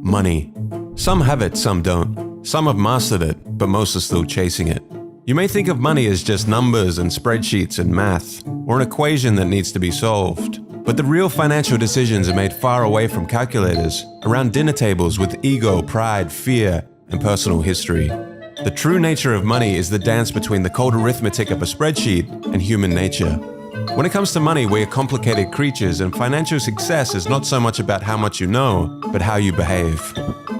Money. Some have it, some don't. Some have mastered it, but most are still chasing it. You may think of money as just numbers and spreadsheets and math, or an equation that needs to be solved. But the real financial decisions are made far away from calculators, around dinner tables with ego, pride, fear, and personal history. The true nature of money is the dance between the cold arithmetic of a spreadsheet and human nature. When it comes to money, we are complicated creatures, and financial success is not so much about how much you know, but how you behave.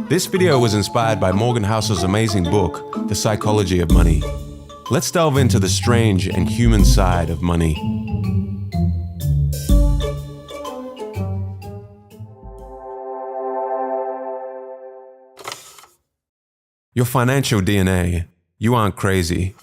This video was inspired by Morgan Housel's amazing book, The Psychology of Money. Let's delve into the strange and human side of money. Your financial DNA. You aren't crazy.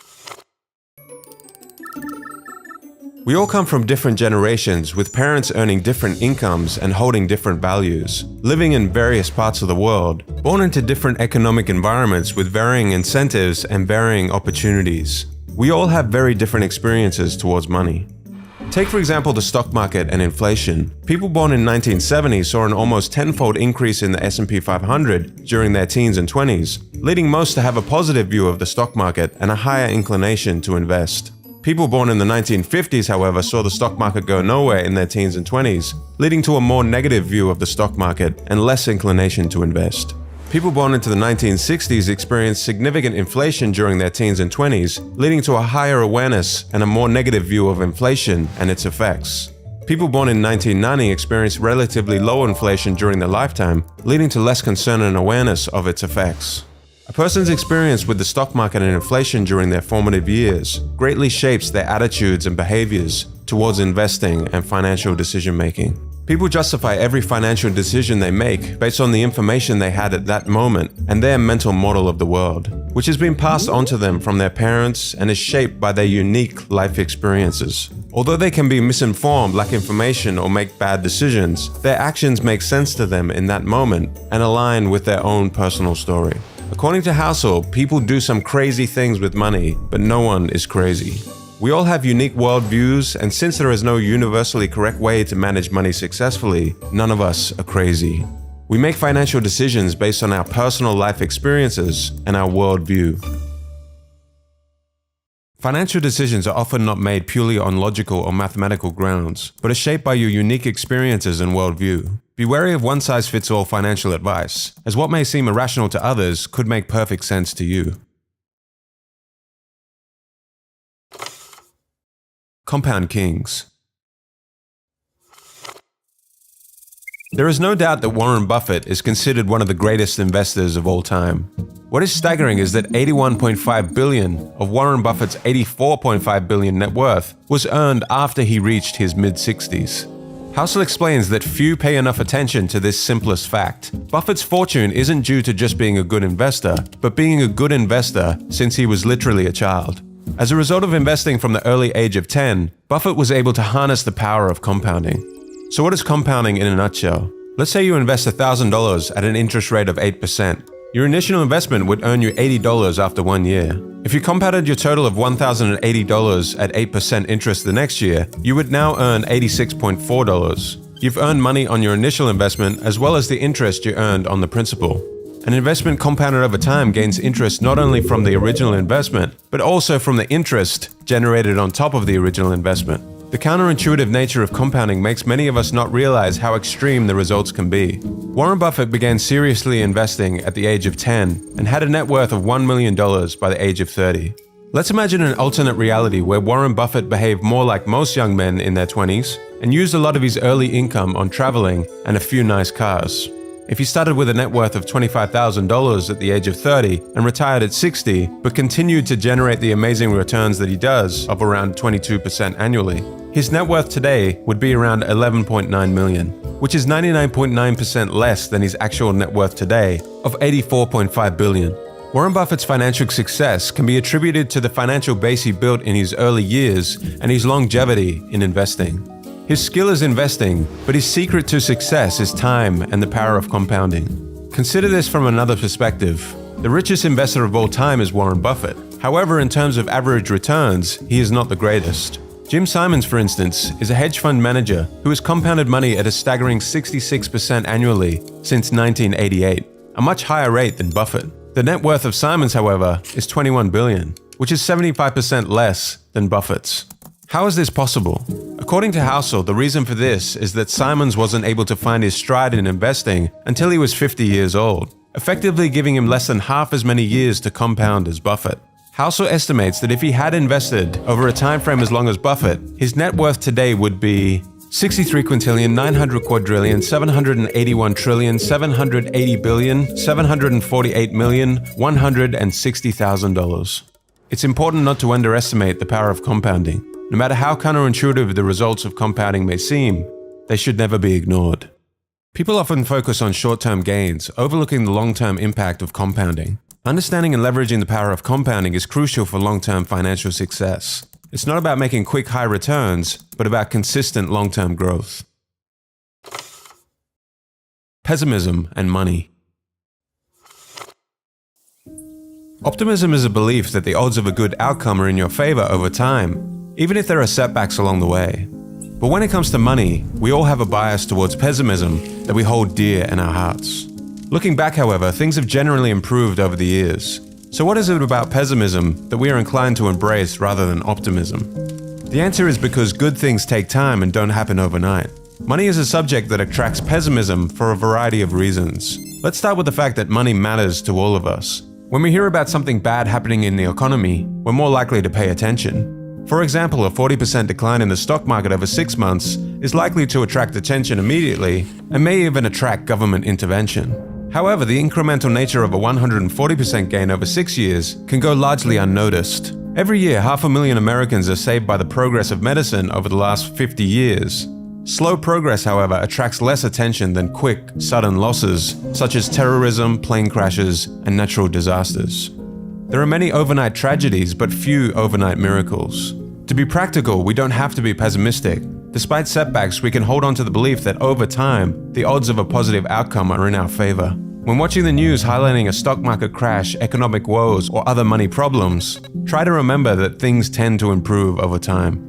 We all come from different generations, with parents earning different incomes and holding different values, living in various parts of the world, born into different economic environments with varying incentives and varying opportunities. We all have very different experiences towards money. Take for example the stock market and inflation. People born in 1970 saw an almost tenfold increase in the S&P 500 during their teens and 20s, leading most to have a positive view of the stock market and a higher inclination to invest. People born in the 1950s, however, saw the stock market go nowhere in their teens and 20s, leading to a more negative view of the stock market and less inclination to invest. People born into the 1960s experienced significant inflation during their teens and 20s, leading to a higher awareness and a more negative view of inflation and its effects. People born in 1990 experienced relatively low inflation during their lifetime, leading to less concern and awareness of its effects. A person's experience with the stock market and inflation during their formative years greatly shapes their attitudes and behaviors towards investing and financial decision-making. People justify every financial decision they make based on the information they had at that moment and their mental model of the world, which has been passed on to them from their parents and is shaped by their unique life experiences. Although they can be misinformed, lack information, or make bad decisions, their actions make sense to them in that moment and align with their own personal story. According to Housel, people do some crazy things with money, but no one is crazy. We all have unique worldviews, and since there is no universally correct way to manage money successfully, none of us are crazy. We make financial decisions based on our personal life experiences and our worldview. Financial decisions are often not made purely on logical or mathematical grounds, but are shaped by your unique experiences and worldview. Be wary of one-size-fits-all financial advice, as what may seem irrational to others could make perfect sense to you. Compound Kings. There is no doubt that Warren Buffett is considered one of the greatest investors of all time. What is staggering is that $81.5 billion of Warren Buffett's $84.5 billion net worth was earned after he reached his mid-60s. Housel explains that few pay enough attention to this simplest fact. Buffett's fortune isn't due to just being a good investor, but being a good investor since he was literally a child. As a result of investing from the early age of 10, Buffett was able to harness the power of compounding. So what is compounding in a nutshell? Let's say you invest $1,000 at an interest rate of 8%. Your initial investment would earn you $80 after 1 year. If you compounded your total of $1,080 at 8% interest the next year, you would now earn $86.4. You've earned money on your initial investment as well as the interest you earned on the principal. An investment compounded over time gains interest not only from the original investment, but also from the interest generated on top of the original investment. The counterintuitive nature of compounding makes many of us not realize how extreme the results can be. Warren Buffett began seriously investing at the age of 10 and had a net worth of $1 million by the age of 30. Let's imagine an alternate reality where Warren Buffett behaved more like most young men in their 20s and used a lot of his early income on traveling and a few nice cars. If he started with a net worth of $25,000 at the age of 30 and retired at 60, but continued to generate the amazing returns that he does of around 22% annually, his net worth today would be around $11.9 million, which is 99.9% less than his actual net worth today of $84.5 billion. Warren Buffett's financial success can be attributed to the financial base he built in his early years and his longevity in investing. His skill is investing, but his secret to success is time and the power of compounding. Consider this from another perspective. The richest investor of all time is Warren Buffett. However, in terms of average returns, he is not the greatest. Jim Simons, for instance, is a hedge fund manager who has compounded money at a staggering 66% annually since 1988. a much higher rate than Buffett. The net worth of Simons, however, is $21 billion, which is 75% less than Buffett's. How is this possible? According to Housel, the reason for this is that Simons wasn't able to find his stride in investing until he was 50 years old, effectively giving him less than half as many years to compound as Buffett. Housel estimates that if he had invested over a time frame as long as Buffett, his net worth today would be 63 quintillion, 900 quadrillion, 781 trillion, 780 billion, 748 million, $160,000. It's important not to underestimate the power of compounding. No matter how counterintuitive the results of compounding may seem, they should never be ignored. People often focus on short-term gains, overlooking the long-term impact of compounding. Understanding and leveraging the power of compounding is crucial for long-term financial success. It's not about making quick high returns, but about consistent long-term growth. Pessimism and money. Optimism is a belief that the odds of a good outcome are in your favor over time, even if there are setbacks along the way. But when it comes to money, we all have a bias towards pessimism that we hold dear in our hearts. Looking back, however, things have generally improved over the years. So what is it about pessimism that we are inclined to embrace rather than optimism? The answer is because good things take time and don't happen overnight. Money is a subject that attracts pessimism for a variety of reasons. Let's start with the fact that money matters to all of us. When we hear about something bad happening in the economy, we're more likely to pay attention. For example, a 40% decline in the stock market over 6 months is likely to attract attention immediately and may even attract government intervention. However, the incremental nature of a 140% gain over 6 years can go largely unnoticed. Every year, 500,000 Americans are saved by the progress of medicine over the last 50 years. Slow progress, however, attracts less attention than quick, sudden losses, such as terrorism, plane crashes, and natural disasters. There are many overnight tragedies, but few overnight miracles. To be practical, we don't have to be pessimistic. Despite setbacks, we can hold on to the belief that over time, the odds of a positive outcome are in our favor. When watching the news highlighting a stock market crash, economic woes, or other money problems, try to remember that things tend to improve over time.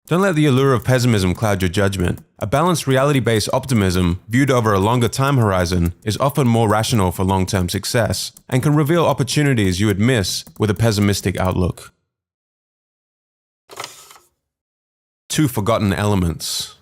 Don't let the allure of pessimism cloud your judgment. A balanced reality-based optimism, viewed over a longer time horizon, is often more rational for long-term success and can reveal opportunities you would miss with a pessimistic outlook. 2 forgotten elements.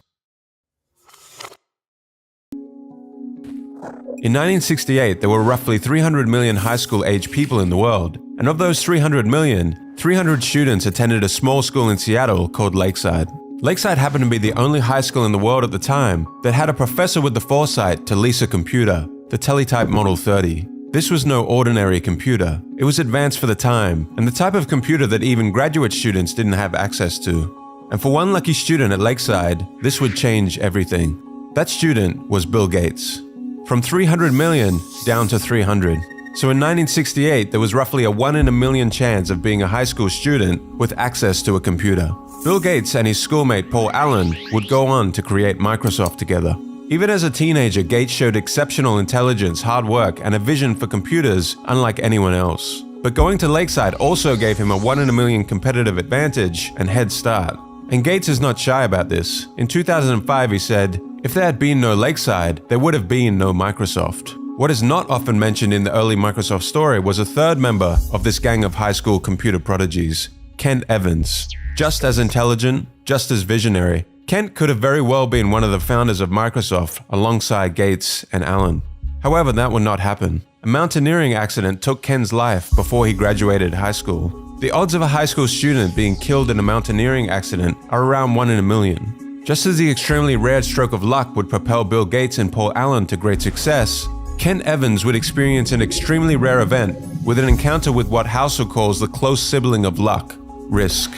In 1968, there were roughly 300 million high school-age people in the world, and of those 300 million, 300 students attended a small school in Seattle called Lakeside. Lakeside happened to be the only high school in the world at the time that had a professor with the foresight to lease a computer, the Teletype Model 30. This was no ordinary computer. It was advanced for the time, and the type of computer that even graduate students didn't have access to. And for one lucky student at Lakeside, this would change everything. That student was Bill Gates. From 300 million down to 300. So in 1968, there was roughly a 1 in a million chance of being a high school student with access to a computer. Bill Gates and his schoolmate Paul Allen would go on to create Microsoft together. Even as a teenager, Gates showed exceptional intelligence, hard work, and a vision for computers unlike anyone else. But going to Lakeside also gave him a 1 in a million competitive advantage and head start. And Gates is not shy about this. In 2005, he said, "If there had been no Lakeside, there would have been no Microsoft." What is not often mentioned in the early Microsoft story was a third member of this gang of high school computer prodigies, Kent Evans. Just as intelligent, just as visionary, Kent could have very well been one of the founders of Microsoft alongside Gates and Allen. However, that would not happen. A mountaineering accident took Kent's life before he graduated high school. The odds of a high school student being killed in a mountaineering accident are around 1 in a million. Just as the extremely rare stroke of luck would propel Bill Gates and Paul Allen to great success, Kent Evans would experience an extremely rare event with an encounter with what Housel calls the close sibling of luck, risk.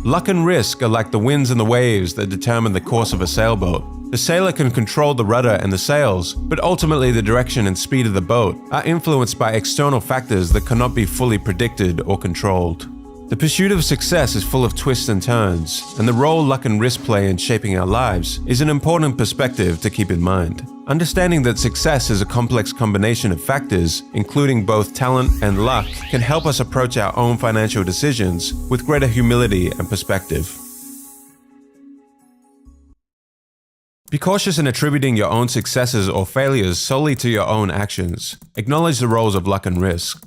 Luck and risk are like the winds and the waves that determine the course of a sailboat. The sailor can control the rudder and the sails, but ultimately the direction and speed of the boat are influenced by external factors that cannot be fully predicted or controlled. The pursuit of success is full of twists and turns, and the role luck and risk play in shaping our lives is an important perspective to keep in mind. Understanding that success is a complex combination of factors, including both talent and luck, can help us approach our own financial decisions with greater humility and perspective. Be cautious in attributing your own successes or failures solely to your own actions. Acknowledge the roles of luck and risk.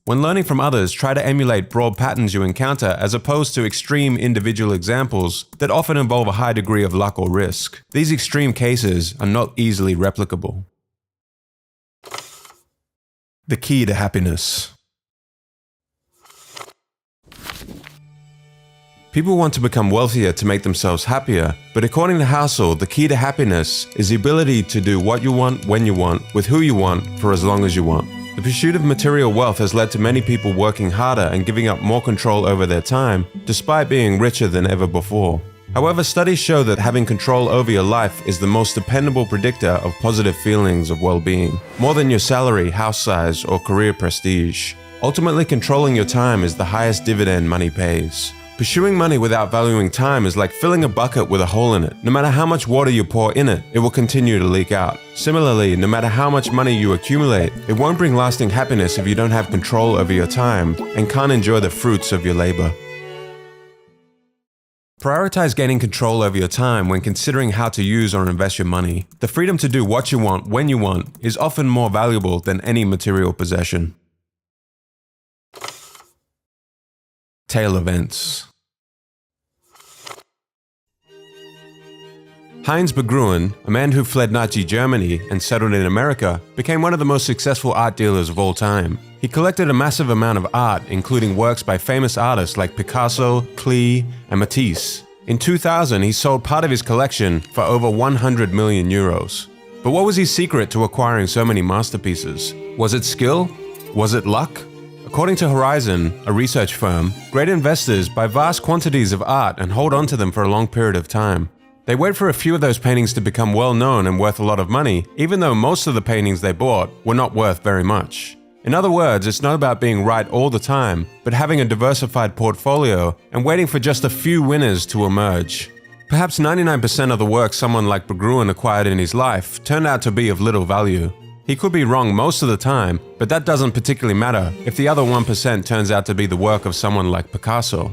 When learning from others, try to emulate broad patterns you encounter as opposed to extreme individual examples that often involve a high degree of luck or risk. These extreme cases are not easily replicable. The key to happiness. People want to become wealthier to make themselves happier, but according to Housel, the key to happiness is the ability to do what you want, when you want, with who you want, for as long as you want. The pursuit of material wealth has led to many people working harder and giving up more control over their time, despite being richer than ever before. However, studies show that having control over your life is the most dependable predictor of positive feelings of well-being, more than your salary, house size, or career prestige. Ultimately, controlling your time is the highest dividend money pays. Pursuing money without valuing time is like filling a bucket with a hole in it. No matter how much water you pour in it, it will continue to leak out. Similarly, no matter how much money you accumulate, it won't bring lasting happiness if you don't have control over your time and can't enjoy the fruits of your labor. Prioritize gaining control over your time when considering how to use or invest your money. The freedom to do what you want when you want is often more valuable than any material possession. Tail events. Heinz Berggruen, a man who fled Nazi Germany and settled in America, became one of the most successful art dealers of all time. He collected a massive amount of art, including works by famous artists like Picasso, Klee, and Matisse. In 2000, he sold part of his collection for over 100 million euros. But what was his secret to acquiring so many masterpieces? Was it skill? Was it luck? According to Horizon, a research firm, great investors buy vast quantities of art and hold on to them for a long period of time. They wait for a few of those paintings to become well known and worth a lot of money, even though most of the paintings they bought were not worth very much. In other words, it's not about being right all the time, but having a diversified portfolio and waiting for just a few winners to emerge. Perhaps 99% of the work someone like Berggruen acquired in his life turned out to be of little value. He could be wrong most of the time, but that doesn't particularly matter if the other 1% turns out to be the work of someone like Picasso.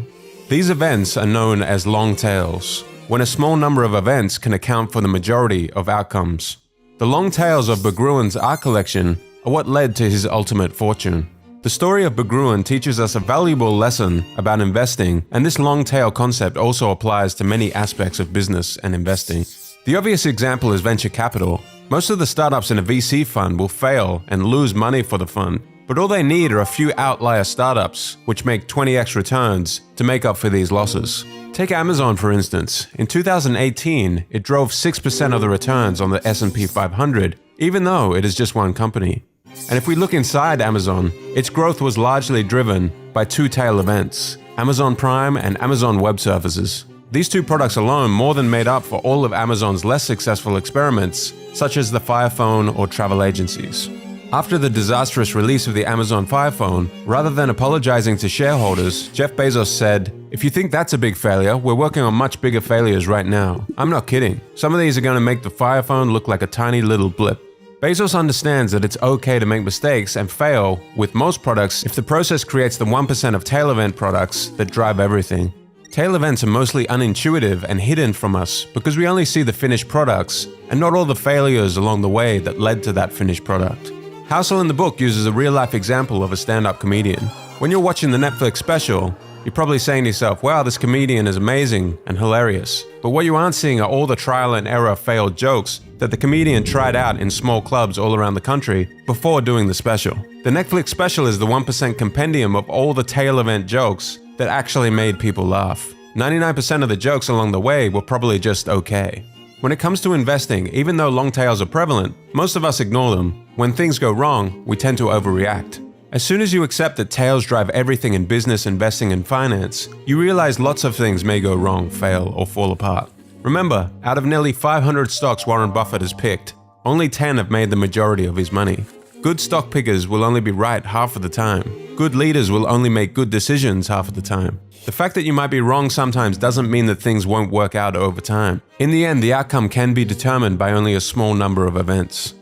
These events are known as long tails, when a small number of events can account for the majority of outcomes. The long tails of Berggruen's art collection are what led to his ultimate fortune. The story of Berggruen teaches us a valuable lesson about investing, and this long tail concept also applies to many aspects of business and investing. The obvious example is venture capital. Most of the startups in a VC fund will fail and lose money for the fund, but all they need are a few outlier startups which make 20x returns to make up for these losses. Take Amazon for instance. In 2018, it drove 6% of the returns on the S&P 500, even though it is just one company. And if we look inside Amazon, its growth was largely driven by two tail events, Amazon Prime and Amazon Web Services. These two products alone more than made up for all of Amazon's less successful experiments, such as the Fire Phone or travel agencies. After the disastrous release of the Amazon Fire Phone, rather than apologizing to shareholders, Jeff Bezos said, "If you think that's a big failure, we're working on much bigger failures right now. I'm not kidding. Some of these are going to make the Fire Phone look like a tiny little blip." Bezos understands that it's okay to make mistakes and fail with most products if the process creates the 1% of tail event products that drive everything. Tail events are mostly unintuitive and hidden from us because we only see the finished products and not all the failures along the way that led to that finished product. Housel in the book uses a real-life example of a stand-up comedian. When you're watching the Netflix special, you're probably saying to yourself, wow, this comedian is amazing and hilarious. But what you aren't seeing are all the trial and error failed jokes that the comedian tried out in small clubs all around the country before doing the special. The Netflix special is the 1% compendium of all the tail event jokes that actually made people laugh. 99% of the jokes along the way were probably just okay. When it comes to investing, even though long tails are prevalent, most of us ignore them. When things go wrong, we tend to overreact. As soon as you accept that tails drive everything in business, investing, and finance, you realize lots of things may go wrong, fail, or fall apart. Remember, out of nearly 500 stocks Warren Buffett has picked, only 10 have made the majority of his money. Good stock pickers will only be right half of the time. Good leaders will only make good decisions half of the time. The fact that you might be wrong sometimes doesn't mean that things won't work out over time. In the end, the outcome can be determined by only a small number of events.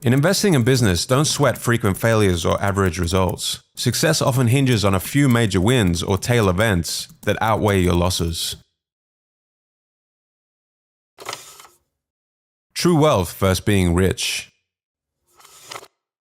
In investing in business, don't sweat frequent failures or average results. Success often hinges on a few major wins or tail events that outweigh your losses. True wealth versus being rich.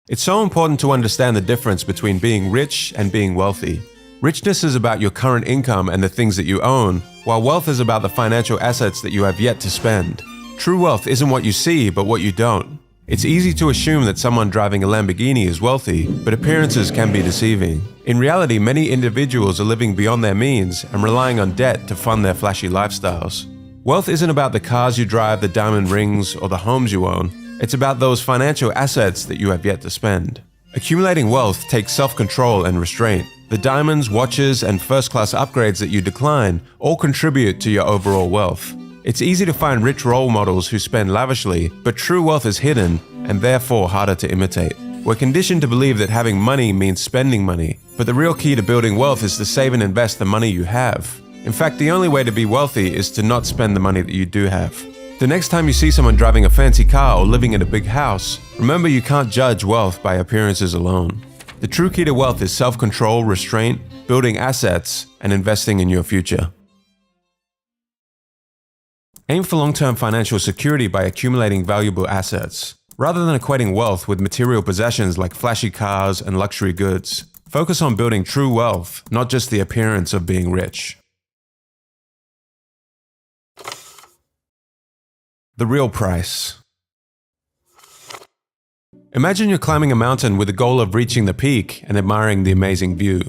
It's so important to understand the difference between being rich and being wealthy. Richness is about your current income and the things that you own, while wealth is about the financial assets that you have yet to spend. True wealth isn't what you see, but what you don't. It's easy to assume that someone driving a Lamborghini is wealthy, but appearances can be deceiving. In reality, many individuals are living beyond their means and relying on debt to fund their flashy lifestyles. Wealth isn't about the cars you drive, the diamond rings, or the homes you own. It's about those financial assets that you have yet to spend. Accumulating wealth takes self-control and restraint. The diamonds, watches, and first-class upgrades that you decline all contribute to your overall wealth. It's easy to find rich role models who spend lavishly, but true wealth is hidden and therefore harder to imitate. We're conditioned to believe that having money means spending money, but the real key to building wealth is to save and invest the money you have. In fact, the only way to be wealthy is to not spend the money that you do have. The next time you see someone driving a fancy car or living in a big house, remember you can't judge wealth by appearances alone. The true key to wealth is self-control, restraint, building assets, and investing in your future. Aim for long-term financial security by accumulating valuable assets. Rather than equating wealth with material possessions like flashy cars and luxury goods, focus on building true wealth, not just the appearance of being rich. The real price. Imagine you're climbing a mountain with the goal of reaching the peak and admiring the amazing view.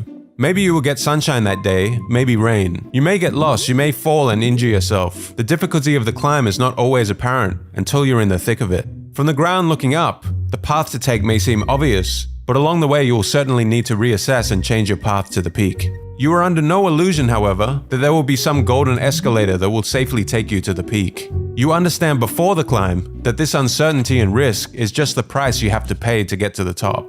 Maybe you will get sunshine that day, maybe rain. You may get lost, you may fall and injure yourself. The difficulty of the climb is not always apparent until you're in the thick of it. From the ground looking up, the path to take may seem obvious, but along the way you will certainly need to reassess and change your path to the peak. You are under no illusion, however, that there will be some golden escalator that will safely take you to the peak. You understand before the climb that this uncertainty and risk is just the price you have to pay to get to the top.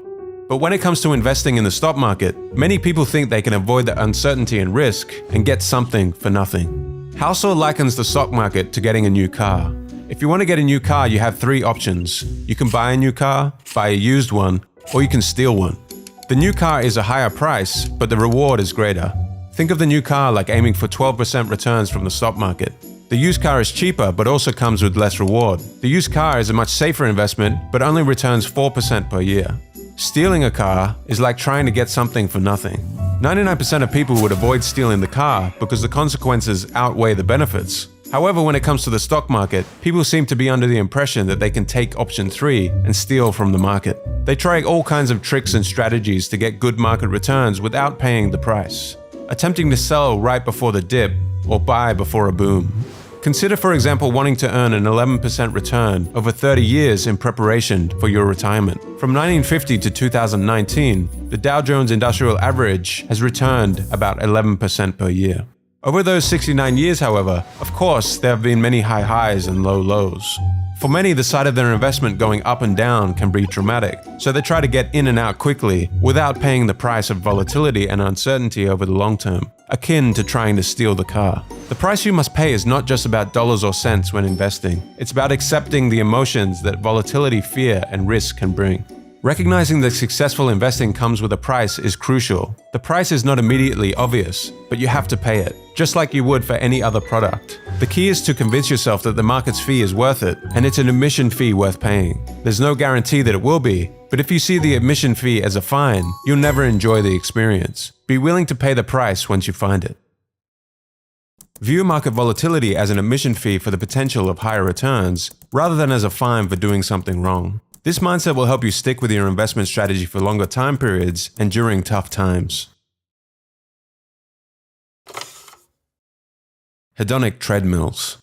But when it comes to investing in the stock market, many people think they can avoid the uncertainty and risk and get something for nothing. Housel likens the stock market to getting a new car. If you want to get a new car, you have three options. You can buy a new car, buy a used one, or you can steal one. The new car is a higher price, but the reward is greater. Think of the new car like aiming for 12% returns from the stock market. The used car is cheaper, but also comes with less reward. The used car is a much safer investment, but only returns 4% per year. Stealing a car is like trying to get something for nothing. 99% of people would avoid stealing the car because the consequences outweigh the benefits. However, when it comes to the stock market, people seem to be under the impression that they can take option 3 and steal from the market. They try all kinds of tricks and strategies to get good market returns without paying the price, attempting to sell right before the dip or buy before a boom. Consider, for example, wanting to earn an 11% return over 30 years in preparation for your retirement. From 1950 to 2019, the Dow Jones Industrial Average has returned about 11% per year. Over those 69 years, however, of course, there have been many high highs and low lows. For many, the sight of their investment going up and down can be traumatic, so they try to get in and out quickly without paying the price of volatility and uncertainty over the long term, akin to trying to steal the car. The price you must pay is not just about dollars or cents when investing. It's about accepting the emotions that volatility, fear, and risk can bring. Recognizing that successful investing comes with a price is crucial. The price is not immediately obvious, but you have to pay it, just like you would for any other product. The key is to convince yourself that the market's fee is worth it, and it's an admission fee worth paying. There's no guarantee that it will be, but if you see the admission fee as a fine, you'll never enjoy the experience. Be willing to pay the price once you find it. View market volatility as an admission fee for the potential of higher returns, rather than as a fine for doing something wrong. This mindset will help you stick with your investment strategy for longer time periods and during tough times. Hedonic treadmills.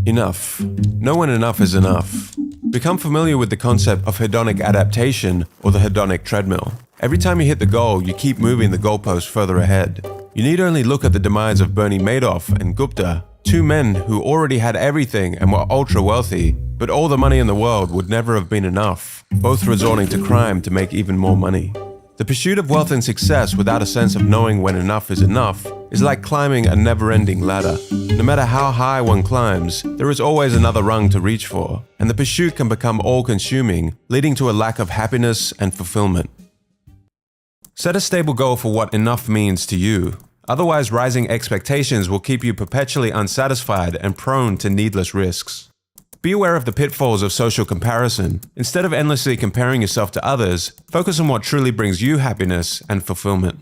Enough. No when enough is enough. Become familiar with the concept of hedonic adaptation, or the hedonic treadmill. Every time you hit the goal, you keep moving the goalpost further ahead. You need only look at the demise of Bernie Madoff and Gupta, two men who already had everything and were ultra wealthy, but all the money in the world would never have been enough, both resorting to crime to make even more money. The pursuit of wealth and success without a sense of knowing when enough is enough is like climbing a never-ending ladder. No matter how high one climbs, there is always another rung to reach for, and the pursuit can become all-consuming, leading to a lack of happiness and fulfillment. Set a stable goal for what enough means to you. Otherwise, rising expectations will keep you perpetually unsatisfied and prone to needless risks. Be aware of the pitfalls of social comparison. Instead of endlessly comparing yourself to others, focus on what truly brings you happiness and fulfillment.